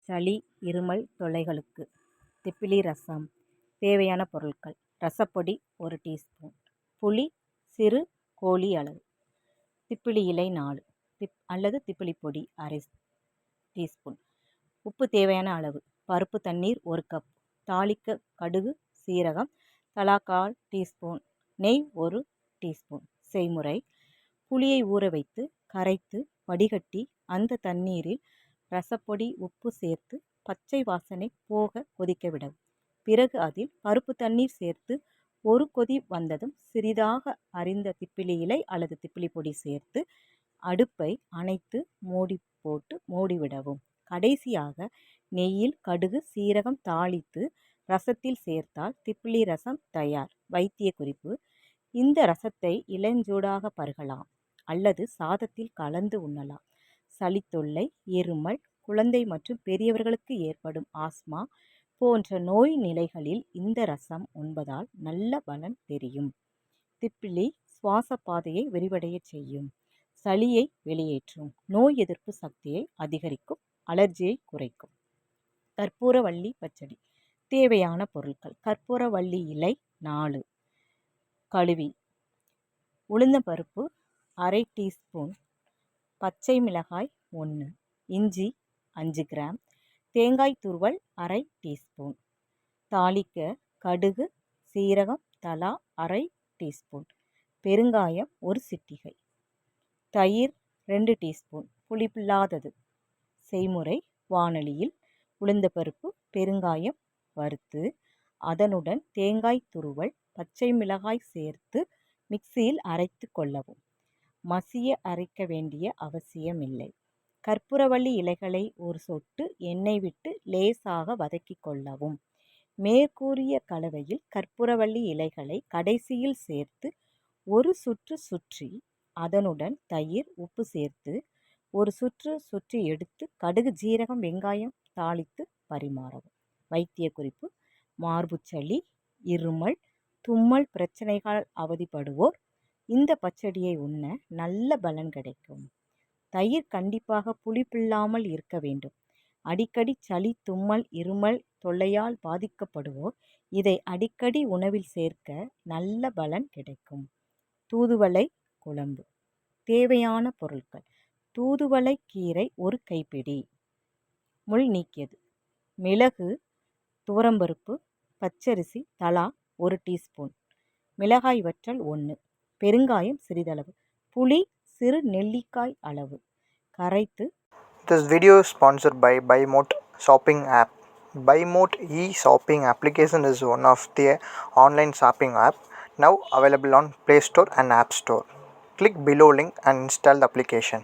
சளி, இருமல் தொல்லைகளுக்கு திப்பிலி ரசம். தேவையான பொருட்கள்: ரசப்பொடி 1 டீஸ்பூன், புளி சிறு கோலி அளவு, திப்பிலி இலை 4 அல்லது திப்பிலி பொடி அரை டீஸ்பூன், உப்பு தேவையான அளவு, பருப்பு தண்ணீர் 1 கப், தாளிக்க கடுகு சீரகம் தலா 1/4 டீஸ்பூன், நெய் 1 டீஸ்பூன். செய்முறை: புளியை ஊற வைத்து கரைத்து வடிகட்டி அந்த தண்ணீரில் ரசப்பொடி உப்பு சேர்த்து பச்சை வாசனை போக கொதிக்க விடவும். பிறகு அதில் பருப்பு தண்ணீர் சேர்த்து ஒரு கொதி வந்ததும் சிறிதாக அரிந்த திப்பிலி இலை அல்லது திப்பிலி பொடி சேர்த்து அடுப்பை அணைத்து மூடி போட்டு மூடிவிடவும். கடைசியாக நெய்யில் கடுகு சீரகம் தாளித்து ரசத்தில் சேர்த்தால் திப்பிலி ரசம் தயார். வைத்திய குறிப்பு: இந்த ரசத்தை இளஞ்சூடாக பருகலாம் அல்லது சாதத்தில் கலந்து உண்ணலாம். சளி தொல்லை, இருமல், குழந்தை மற்றும் பெரியவர்களுக்கு ஏற்படும் ஆஸ்மா போன்ற நோய் நிலைகளில் இந்த ரசம் உண்பதால் நல்ல பலன் தெரியும். திப்பிலி சுவாச பாதையை விரிவடைய செய்யும், சளியை வெளியேற்றும், நோய் எதிர்ப்பு சக்தியை அதிகரிக்கும், அலர்ஜியை குறைக்கும். கற்பூரவள்ளி பச்சடி. தேவையான பொருட்கள்: கற்பூரவள்ளி இலை 4 கழுவி, உளுந்தம்பருப்பு அரை டீஸ்பூன், பச்சை மிளகாய் 1, இஞ்சி 5 கிராம், தேங்காய் துருவல் அரை டீஸ்பூன். தாளிக்க கடுகு சீரகம் தலா அரை டீஸ்பூன், பெருங்காயம் 1 சிட்டிகை, தயிர் 2 டீஸ்பூன், புளிப்பில்லாதது. செய்முறை: வாணலியில் உளுந்தம்பருப்பு பெருங்காயம் வறுத்து அதனுடன் தேங்காய் துருவல் பச்சை மிளகாய் சேர்த்து மிக்சியில் அரைத்து கொள்ளவும். மசிய அரைக்க வேண்டிய அவசியமில்லை. கற்பூரவள்ளி இலைகளை ஒரு சொட்டு எண்ணெய் விட்டு லேசாக வதக்கி கொள்ளவும். மேற்கூறிய கலவையில் கற்பூரவள்ளி இலைகளை கடைசியில் சேர்த்து ஒரு சுற்று சுற்றி அதனுடன் தயிர் உப்பு சேர்த்து ஒரு சுற்று சுற்றி எடுத்து கடுகு ஜீரகம் வெங்காயம் தாளித்து பரிமாறவும். வைத்திய குறிப்பு: மார்புச்சளி, இருமல், தும்மல் பிரச்சனைகள் அவதிப்படுவோர் இந்த பச்சடியை உண்ண நல்ல பலன் கிடைக்கும். தயிர் கண்டிப்பாக புளிப்பில்லாமல் இருக்க வேண்டும். அடிக்கடி சளி, தும்மல், இருமல் தொல்லையால் பாதிக்கப்படுவோர் இதை அடிக்கடி உணவில் சேர்க்க நல்ல பலன் கிடைக்கும். தூதுவளை குழம்பு. தேவையான பொருட்கள்: தூதுவளை கீரை 1 கைப்பிடி, முள் நீக்கியது, மிளகு, துவரம்பருப்பு, பச்சரிசி தலா 1 டீஸ்பூன், மிளகாய் வற்றல் 1, பெருங்காயம் சிறிதளவு, புளி சிறு நெல்லிக்காய் அளவு. கரைத்து. This video is sponsored by BuyMote shopping app. BuyMote e-shopping application is one of the online shopping app now available on Play Store and App Store. Click below link and install the application.